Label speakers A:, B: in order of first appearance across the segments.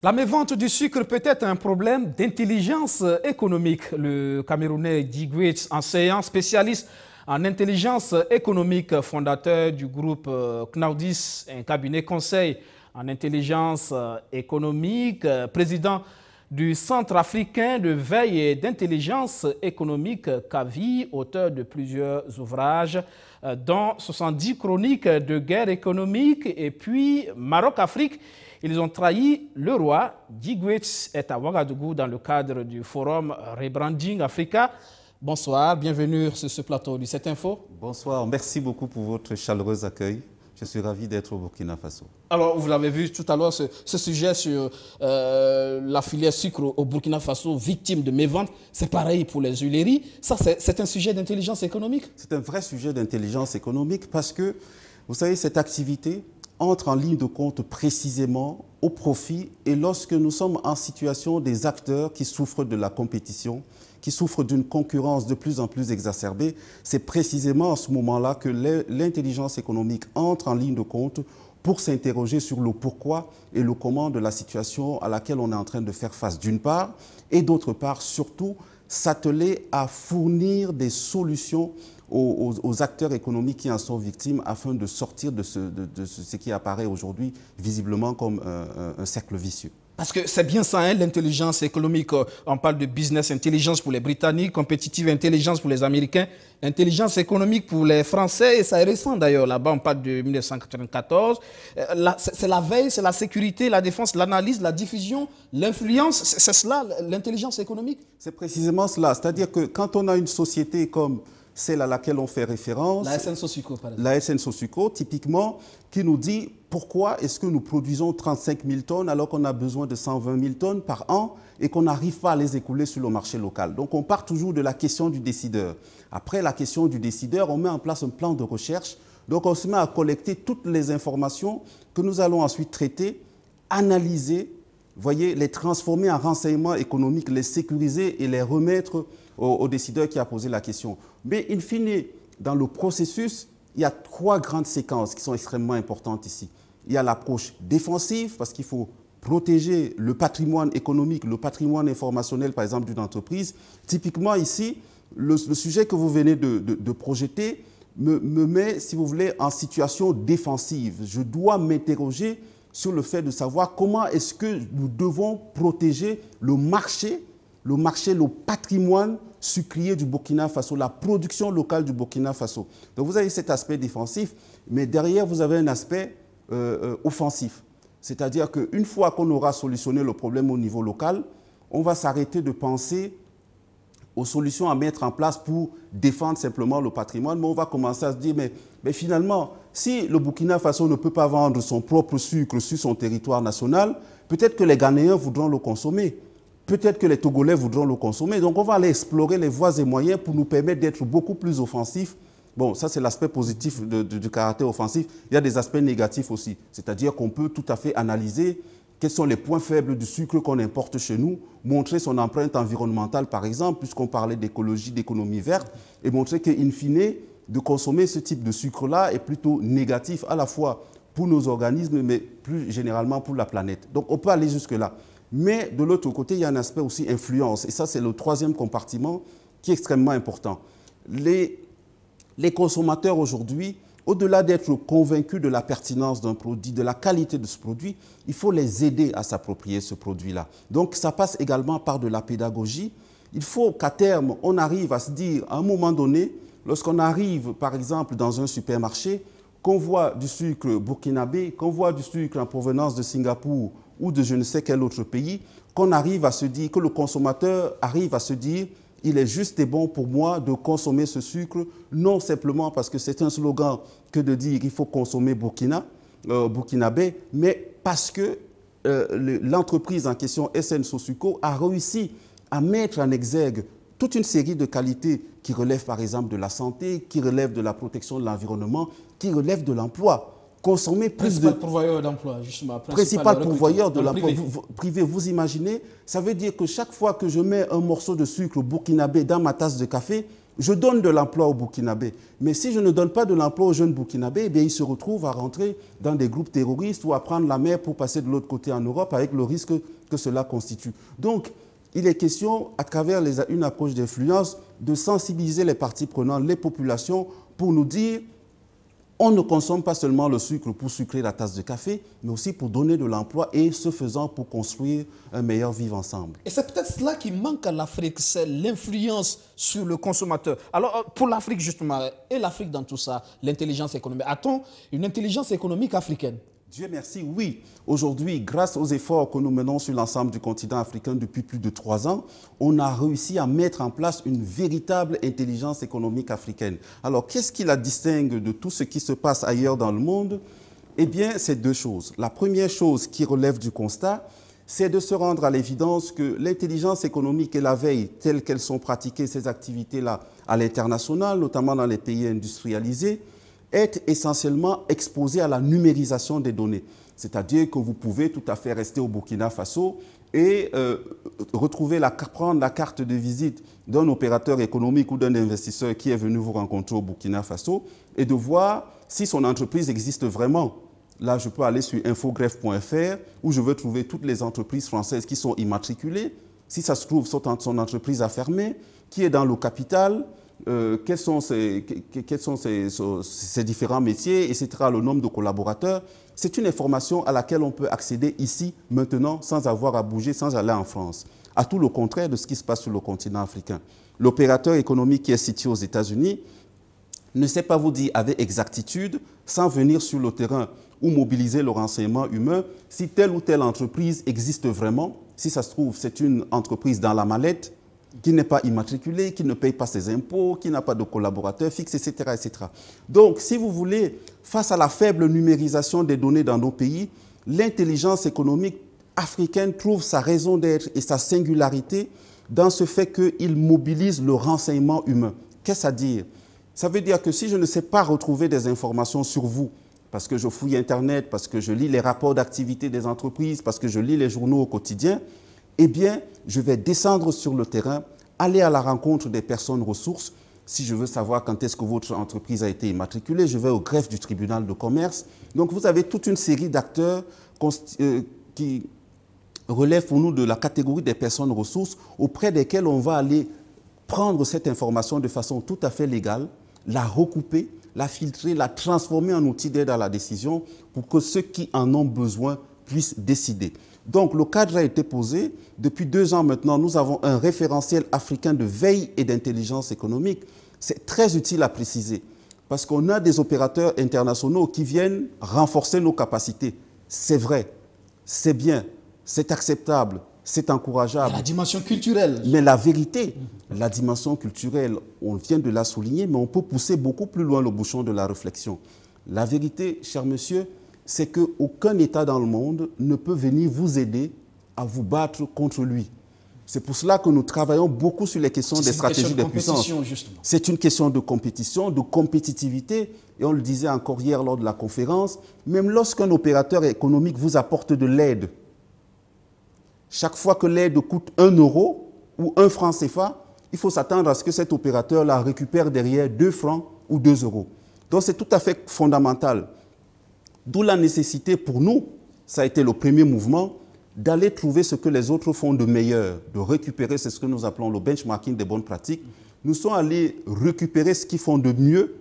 A: La mévente du sucre peut être un problème d'intelligence économique. Le Camerounais Digwitz, enseignant spécialiste en intelligence économique, fondateur du groupe Knaudis, un cabinet conseil en intelligence économique, président du Centre africain de veille et d'intelligence économique CAVI, auteur de plusieurs ouvrages, dont 70 chroniques de guerre économique et puis Maroc-Afrique. Ils ont trahi le roi. Digwitz est à Ouagadougou dans le cadre du forum Rebranding Africa. Bonsoir, bienvenue sur ce plateau du 7info.
B: Bonsoir, merci beaucoup pour votre chaleureux accueil. Je suis ravi d'être au Burkina Faso.
A: Alors, vous l'avez vu tout à l'heure, ce sujet sur la filière sucre au Burkina Faso, victime de mévente, c'est pareil pour les huileries. Ça, c'est un sujet d'intelligence économique?
B: C'est un vrai sujet d'intelligence économique parce que, vous savez, cette activité entre en ligne de compte précisément au profit et lorsque nous sommes en situation des acteurs qui souffrent de la compétition, qui souffrent d'une concurrence de plus en plus exacerbée, c'est précisément à ce moment-là que l'intelligence économique entre en ligne de compte pour s'interroger sur le pourquoi et le comment de la situation à laquelle on est en train de faire face d'une part, et d'autre part, surtout, s'atteler à fournir des solutions aux acteurs économiques qui en sont victimes afin de sortir de ce qui apparaît aujourd'hui visiblement comme un cercle vicieux.
A: Parce que c'est bien ça, hein, l'intelligence économique. On parle de business intelligence pour les Britanniques, competitive intelligence pour les Américains, intelligence économique pour les Français, et ça est récent d'ailleurs. Là-bas, on parle de 1994. C'est la veille, c'est la sécurité, la défense, l'analyse, la diffusion, l'influence. C'est cela, l'intelligence économique?
B: C'est précisément cela. C'est-à-dire que quand on a une société comme celle à laquelle on fait référence,
A: la SN Sosuco, par exemple.
B: La SN Sosuco, typiquement, qui nous dit pourquoi est-ce que nous produisons 35 000 tonnes alors qu'on a besoin de 120 000 tonnes par an et qu'on n'arrive pas à les écouler sur le marché local. Donc on part toujours de la question du décideur. Après la question du décideur, on met en place un plan de recherche. Donc on se met à collecter toutes les informations que nous allons ensuite traiter, analyser, voyez, les transformer en renseignements économiques, les sécuriser et les remettre au décideur qui a posé la question. Mais in fine, dans le processus, il y a trois grandes séquences qui sont extrêmement importantes ici. Il y a l'approche défensive, parce qu'il faut protéger le patrimoine économique, le patrimoine informationnel, par exemple, d'une entreprise. Typiquement ici, le sujet que vous venez de projeter me met, si vous voulez, en situation défensive. Je dois m'interroger sur le fait de savoir comment est-ce que nous devons protéger le marché, le patrimoine sucrier du Burkina Faso, la production locale du Burkina Faso. Donc vous avez cet aspect défensif, mais derrière vous avez un aspect offensif. C'est-à-dire qu'une fois qu'on aura solutionné le problème au niveau local, on va s'arrêter de penser aux solutions à mettre en place pour défendre simplement le patrimoine, mais on va commencer à se dire, mais finalement, si le Burkina Faso ne peut pas vendre son propre sucre sur son territoire national, peut-être que les Ghanéens voudront le consommer. Peut-être que les Togolais voudront le consommer. Donc, on va aller explorer les voies et moyens pour nous permettre d'être beaucoup plus offensifs. Bon, ça, c'est l'aspect positif du caractère offensif. Il y a des aspects négatifs aussi. C'est-à-dire qu'on peut tout à fait analyser quels sont les points faibles du sucre qu'on importe chez nous, montrer son empreinte environnementale, par exemple, puisqu'on parlait d'écologie, d'économie verte, et montrer qu'in fine, de consommer ce type de sucre-là est plutôt négatif, à la fois pour nos organismes, mais plus généralement pour la planète. Donc, on peut aller jusque-là. Mais de l'autre côté, il y a un aspect aussi influence. Et ça, c'est le troisième compartiment qui est extrêmement important. Les consommateurs aujourd'hui, au-delà d'être convaincus de la pertinence d'un produit, de la qualité de ce produit, il faut les aider à s'approprier ce produit-là. Donc, ça passe également par de la pédagogie. Il faut qu'à terme, on arrive à se dire, à un moment donné, lorsqu'on arrive, par exemple, dans un supermarché, qu'on voit du sucre burkinabé, qu'on voit du sucre en provenance de Singapour ou de je ne sais quel autre pays, qu'on arrive à se dire, que le consommateur arrive à se dire, il est juste et bon pour moi de consommer ce sucre, non simplement parce que c'est un slogan que de dire qu'il faut consommer burkinabé, mais parce que l'entreprise en question, SN Sosuco, a réussi à mettre en exergue toute une série de qualités qui relèvent par exemple de la santé, qui relèvent de la protection de l'environnement, qui relèvent de l'emploi. Consommer plus
A: principal pourvoyeur d'emploi, justement.
B: Principal pourvoyeur de l'emploi privé. Vous imaginez, ça veut dire que chaque fois que je mets un morceau de sucre burkinabé dans ma tasse de café, Je donne de l'emploi aux Burkinabés. Mais si je ne donne pas de l'emploi aux jeunes Burkinabés, eh bien, ils se retrouvent à rentrer dans des groupes terroristes ou à prendre la mer pour passer de l'autre côté en Europe avec le risque que cela constitue. Donc, il est question, à travers une approche d'influence, de sensibiliser les parties prenantes, les populations, pour nous dire on ne consomme pas seulement le sucre pour sucrer la tasse de café, mais aussi pour donner de l'emploi et, ce faisant, pour construire un meilleur vivre ensemble.
A: Et c'est peut-être cela qui manque à l'Afrique, c'est l'influence sur le consommateur. Alors, pour l'Afrique, justement, et l'Afrique dans tout ça, l'intelligence économique, a-t-on une intelligence économique africaine?
B: Dieu merci, oui. Aujourd'hui, grâce aux efforts que nous menons sur l'ensemble du continent africain depuis plus de 3 ans, on a réussi à mettre en place une véritable intelligence économique africaine. Alors, qu'est-ce qui la distingue de tout ce qui se passe ailleurs dans le monde? Eh bien, c'est 2 choses. La première chose qui relève du constat, c'est de se rendre à l'évidence que l'intelligence économique et la veille, telles qu'elles sont pratiquées, ces activités-là, à l'international, notamment dans les pays industrialisés, est essentiellement exposé à la numérisation des données. C'est-à-dire que vous pouvez tout à fait rester au Burkina Faso et prendre la carte de visite d'un opérateur économique ou d'un investisseur qui est venu vous rencontrer au Burkina Faso et de voir si son entreprise existe vraiment. Là, je peux aller sur infogreffe.fr où je veux trouver toutes les entreprises françaises qui sont immatriculées. Si ça se trouve, son entreprise a fermé, qui est dans le capital, quels sont ses différents métiers, etc., le nombre de collaborateurs. C'est une information à laquelle on peut accéder ici, maintenant, sans avoir à bouger, sans aller en France. À tout le contraire de ce qui se passe sur le continent africain. L'opérateur économique qui est situé aux États-Unis ne sait pas vous dire avec exactitude, sans venir sur le terrain ou mobiliser le renseignement humain, si telle ou telle entreprise existe vraiment. Si ça se trouve, c'est une entreprise dans la mallette, qui n'est pas immatriculé, qui ne paye pas ses impôts, qui n'a pas de collaborateurs fixes, etc., etc. Donc, si vous voulez, face à la faible numérisation des données dans nos pays, l'intelligence économique africaine trouve sa raison d'être et sa singularité dans ce fait qu'il mobilise le renseignement humain. Qu'est-ce que ça veut dire? Ça veut dire que si je ne sais pas retrouver des informations sur vous, parce que je fouille Internet, parce que je lis les rapports d'activité des entreprises, parce que je lis les journaux au quotidien, eh bien, je vais descendre sur le terrain, aller à la rencontre des personnes ressources. Si je veux savoir quand est-ce que votre entreprise a été immatriculée, je vais au greffe du tribunal de commerce. Donc, vous avez toute une série d'acteurs qui relèvent pour nous de la catégorie des personnes ressources auprès desquelles on va aller prendre cette information de façon tout à fait légale, la recouper, la filtrer, la transformer en outil d'aide à la décision pour que ceux qui en ont besoin puissent décider. Donc, le cadre a été posé. Depuis 2 ans maintenant, nous avons un référentiel africain de veille et d'intelligence économique. C'est très utile à préciser parce qu'on a des opérateurs internationaux qui viennent renforcer nos capacités. C'est vrai, c'est bien, c'est acceptable, c'est encourageable.
A: La dimension culturelle.
B: Mais la vérité, la dimension culturelle, on vient de la souligner, mais on peut pousser beaucoup plus loin le bouchon de la réflexion. La vérité, cher monsieur, c'est qu'aucun État dans le monde ne peut venir vous aider à vous battre contre lui. C'est pour cela que nous travaillons beaucoup sur les questions des stratégies de puissance. C'est une question de compétition, de compétitivité. Et on le disait encore hier lors de la conférence, même lorsqu'un opérateur économique vous apporte de l'aide, chaque fois que l'aide coûte 1 euro ou 1 franc CFA, il faut s'attendre à ce que cet opérateur-là récupère derrière 2 francs ou 2 euros. Donc c'est tout à fait fondamental. D'où la nécessité pour nous, ça a été le premier mouvement, d'aller trouver ce que les autres font de meilleur, de récupérer, c'est ce que nous appelons le benchmarking des bonnes pratiques. Nous sommes allés récupérer ce qu'ils font de mieux,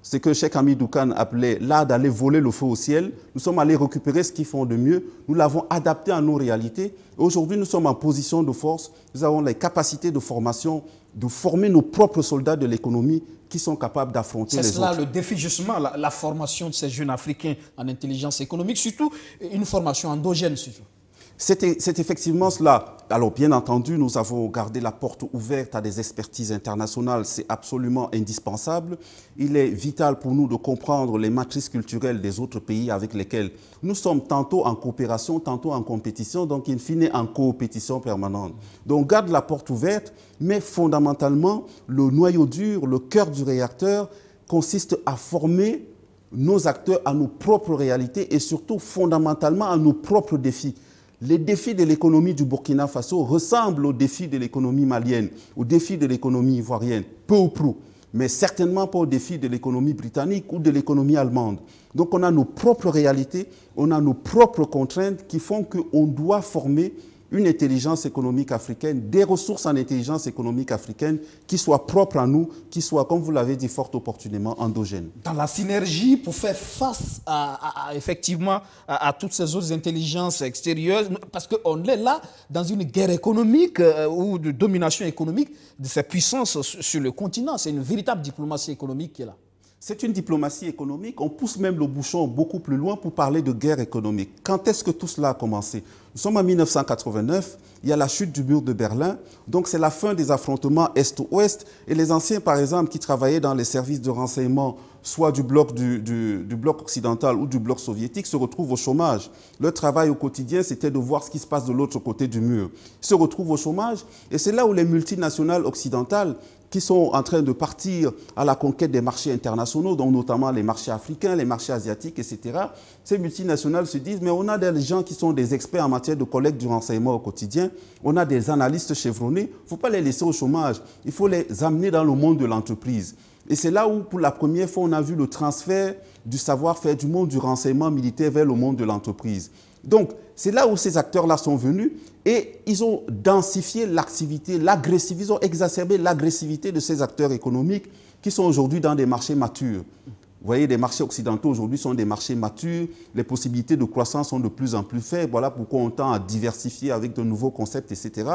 B: ce que Cheikh Hamidou Kane appelait l'art d'aller voler le feu au ciel. Nous sommes allés récupérer ce qu'ils font de mieux, nous l'avons adapté à nos réalités. Aujourd'hui, nous sommes en position de force, nous avons les capacités de formation, de former nos propres soldats de l'économie qui sont capables d'affronter les autres.
A: C'est cela le défi justement, la formation de ces jeunes Africains en intelligence économique, surtout une formation endogène surtout.
B: C'est effectivement cela. Alors, bien entendu, nous avons gardé la porte ouverte à des expertises internationales. C'est absolument indispensable. Il est vital pour nous de comprendre les matrices culturelles des autres pays avec lesquels nous sommes tantôt en coopération, tantôt en compétition, donc in fine en coopétition permanente. Donc, garde la porte ouverte, mais fondamentalement, le noyau dur, le cœur du réacteur consiste à former nos acteurs à nos propres réalités et surtout fondamentalement à nos propres défis. Les défis de l'économie du Burkina Faso ressemblent aux défis de l'économie malienne, aux défis de l'économie ivoirienne, peu ou prou, mais certainement pas aux défis de l'économie britannique ou de l'économie allemande. Donc on a nos propres réalités, on a nos propres contraintes qui font qu'on doit former une intelligence économique africaine, des ressources en intelligence économique africaine qui soient propres à nous, qui soient, comme vous l'avez dit fort opportunément, endogènes.
A: Dans la synergie pour faire face effectivement à toutes ces autres intelligences extérieures, parce qu'on est là dans une guerre économique ou de domination économique de ces puissances sur le continent. C'est une véritable diplomatie économique qui est là.
B: C'est une diplomatie économique. On pousse même le bouchon beaucoup plus loin pour parler de guerre économique. Quand est-ce que tout cela a commencé? Nous sommes en 1989, il y a la chute du mur de Berlin, donc c'est la fin des affrontements Est-Ouest. Et les anciens, par exemple, qui travaillaient dans les services de renseignement, soit du bloc occidental ou du bloc soviétique, se retrouvent au chômage. Leur travail au quotidien, c'était de voir ce qui se passe de l'autre côté du mur. Ils se retrouvent au chômage et c'est là où les multinationales occidentales qui sont en train de partir à la conquête des marchés internationaux, dont notamment les marchés africains, les marchés asiatiques, etc. Ces multinationales se disent, mais on a des gens qui sont des experts en matière de collecte du renseignement au quotidien, on a des analystes chevronnés, il ne faut pas les laisser au chômage, il faut les amener dans le monde de l'entreprise. Et c'est là où, pour la première fois, on a vu le transfert du savoir-faire du monde du renseignement militaire vers le monde de l'entreprise. Donc, c'est là où ces acteurs-là sont venus et ils ont densifié l'activité, l'agressivité, ils ont exacerbé l'agressivité de ces acteurs économiques qui sont aujourd'hui dans des marchés matures. Vous voyez, les marchés occidentaux aujourd'hui sont des marchés matures, les possibilités de croissance sont de plus en plus faibles, voilà pourquoi on tend à diversifier avec de nouveaux concepts, etc.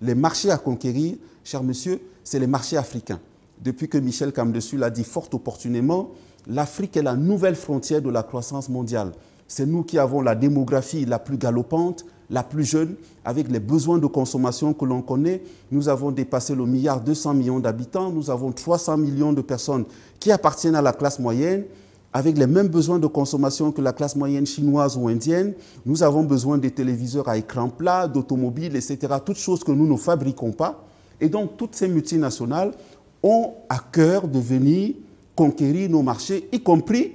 B: Les marchés à conquérir, chers messieurs, c'est les marchés africains. Depuis que Michel Camdessus l'a dit fort opportunément, l'Afrique est la nouvelle frontière de la croissance mondiale. C'est nous qui avons la démographie la plus galopante, la plus jeune, avec les besoins de consommation que l'on connaît. Nous avons dépassé le 1,2 milliard d'habitants. Nous avons 300 millions de personnes qui appartiennent à la classe moyenne, avec les mêmes besoins de consommation que la classe moyenne chinoise ou indienne. Nous avons besoin des téléviseurs à écran plat, d'automobiles, etc. Toutes choses que nous ne fabriquons pas. Et donc, toutes ces multinationales ont à cœur de venir conquérir nos marchés, y compris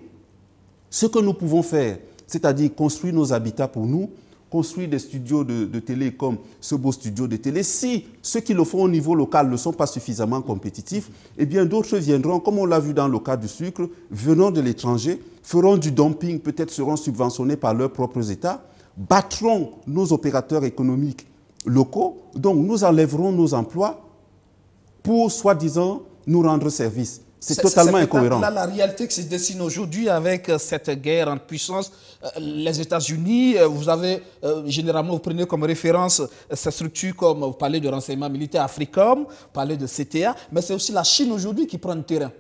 B: ce que nous pouvons faire. C'est-à-dire construire nos habitats pour nous, construire des studios de télé comme ce beau studio de télé. Si ceux qui le font au niveau local ne sont pas suffisamment compétitifs, eh bien d'autres viendront, comme on l'a vu dans le cas du sucre, venant de l'étranger, feront du dumping, peut-être seront subventionnés par leurs propres États, battront nos opérateurs économiques locaux, donc nous enlèverons nos emplois pour, soi-disant, nous rendre service. C'est totalement incohérent.
A: Là, la réalité qui se dessine aujourd'hui avec cette guerre en puissance, les États-Unis, vous avez généralement, vous prenez comme référence ces structures comme, vous parlez de renseignement militaire Africom, vous parlez de CTA, mais c'est aussi la Chine aujourd'hui qui prend le terrain.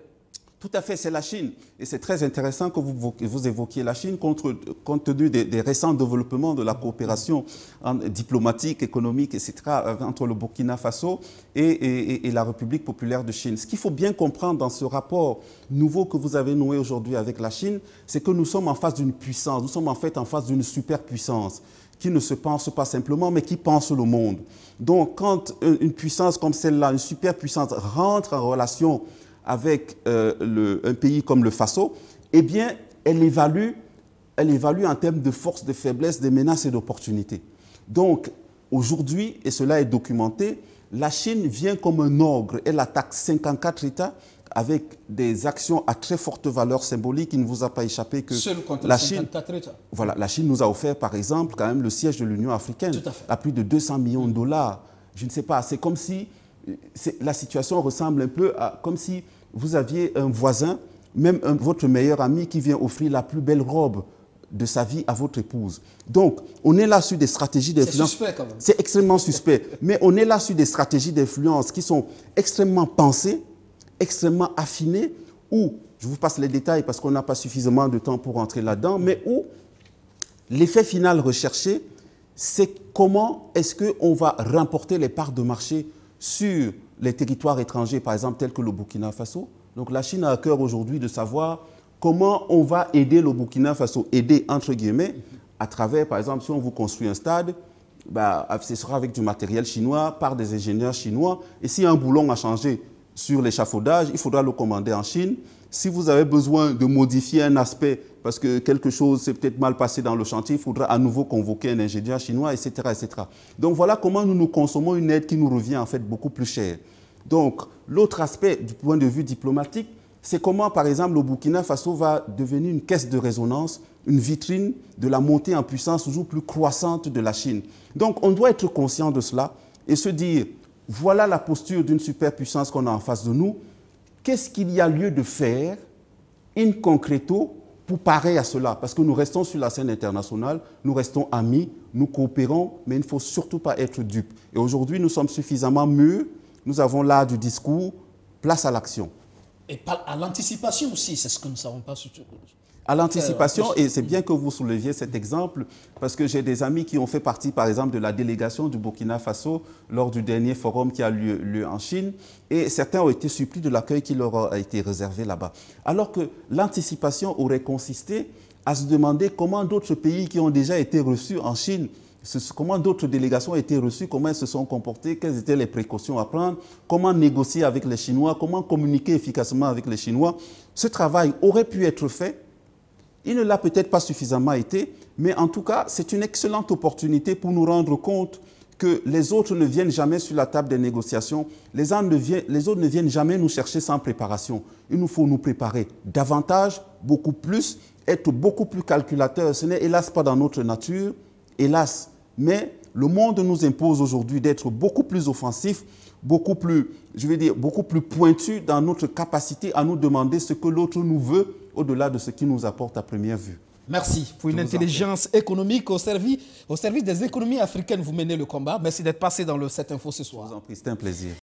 B: Tout à fait, c'est la Chine. Et c'est très intéressant que vous évoquiez la Chine compte tenu des récents développements de la coopération diplomatique, économique, etc. entre le Burkina Faso et la République populaire de Chine. Ce qu'il faut bien comprendre dans ce rapport nouveau que vous avez noué aujourd'hui avec la Chine, c'est que nous sommes en face d'une puissance, nous sommes en fait en face d'une superpuissance qui ne se pense pas simplement, mais qui pense le monde. Donc, quand une puissance comme celle-là, une superpuissance, rentre en relation avec un pays comme le Faso, eh bien, elle évalue en termes de force, de faiblesse, de menaces et d'opportunités. Donc, aujourd'hui, et cela est documenté, la Chine vient comme un ogre. Elle attaque 54 États avec des actions à très forte valeur symbolique. Il ne vous a pas échappé que la Chine, voilà, la Chine nous a offert, par exemple, quand même le siège de l'Union africaine à plus de 200 millions de dollars. Je ne sais pas, c'est comme si la situation ressemble un peu à comme si vous aviez un voisin, même votre meilleur ami qui vient offrir la plus belle robe de sa vie à votre épouse. Donc, on est là sur des stratégies d'influence. C'est suspect quand même. C'est extrêmement suspect. Mais on est là sur des stratégies d'influence qui sont extrêmement pensées, extrêmement affinées, où, je vous passe les détails parce qu'on n'a pas suffisamment de temps pour entrer là-dedans, mais où l'effet final recherché, c'est comment est-ce qu'on va remporter les parts de marché sur les territoires étrangers, par exemple, tels que le Burkina Faso. Donc la Chine a à cœur aujourd'hui de savoir comment on va aider le Burkina Faso, aider entre guillemets, à travers, par exemple, si on vous construit un stade, ce sera avec du matériel chinois, par des ingénieurs chinois. Et s'il y a un boulon à changer sur l'échafaudage, il faudra le commander en Chine. Si vous avez besoin de modifier un aspect parce que quelque chose s'est peut-être mal passé dans le chantier, il faudra à nouveau convoquer un ingénieur chinois, etc., etc. Donc voilà comment nous consommons une aide qui nous revient en fait beaucoup plus chère. Donc l'autre aspect du point de vue diplomatique, c'est comment par exemple le Burkina Faso va devenir une caisse de résonance, une vitrine de la montée en puissance toujours plus croissante de la Chine. Donc on doit être conscient de cela et se dire, voilà la posture d'une superpuissance qu'on a en face de nous, qu'est-ce qu'il y a lieu de faire in concreto pour parer à cela? Parce que nous restons sur la scène internationale, nous restons amis, nous coopérons, mais il ne faut surtout pas être dupes. Et aujourd'hui, nous sommes suffisamment mûrs, nous avons l'art du discours, place à l'action.
C: Et à l'anticipation aussi, c'est ce que nous ne savons pas.
B: À l'anticipation, et c'est bien que vous souleviez cet exemple, parce que j'ai des amis qui ont fait partie, par exemple, de la délégation du Burkina Faso lors du dernier forum qui a lieu en Chine, et certains ont été surpris de l'accueil qui leur a été réservé là-bas. Alors que l'anticipation aurait consisté à se demander comment d'autres pays qui ont déjà été reçus en Chine, comment d'autres délégations ont été reçues, comment elles se sont comportées, quelles étaient les précautions à prendre, comment négocier avec les Chinois, comment communiquer efficacement avec les Chinois. Ce travail aurait pu être fait. Il ne l'a peut-être pas suffisamment été, mais en tout cas, c'est une excellente opportunité pour nous rendre compte que les autres ne viennent jamais sur la table des négociations, les autres ne viennent jamais nous chercher sans préparation. Il nous faut nous préparer davantage, beaucoup plus, être beaucoup plus calculateur. Ce n'est hélas pas dans notre nature, hélas. Mais le monde nous impose aujourd'hui d'être beaucoup plus offensif, beaucoup plus, beaucoup plus pointu dans notre capacité à nous demander ce que l'autre nous veut au-delà de ce qu'il nous apporte à première vue.
C: Merci.
A: Pour une intelligence économique au service des économies africaines, vous menez le combat. Merci d'être passé dans le 7 Info ce soir.
B: Je vous en prie, c'était un plaisir.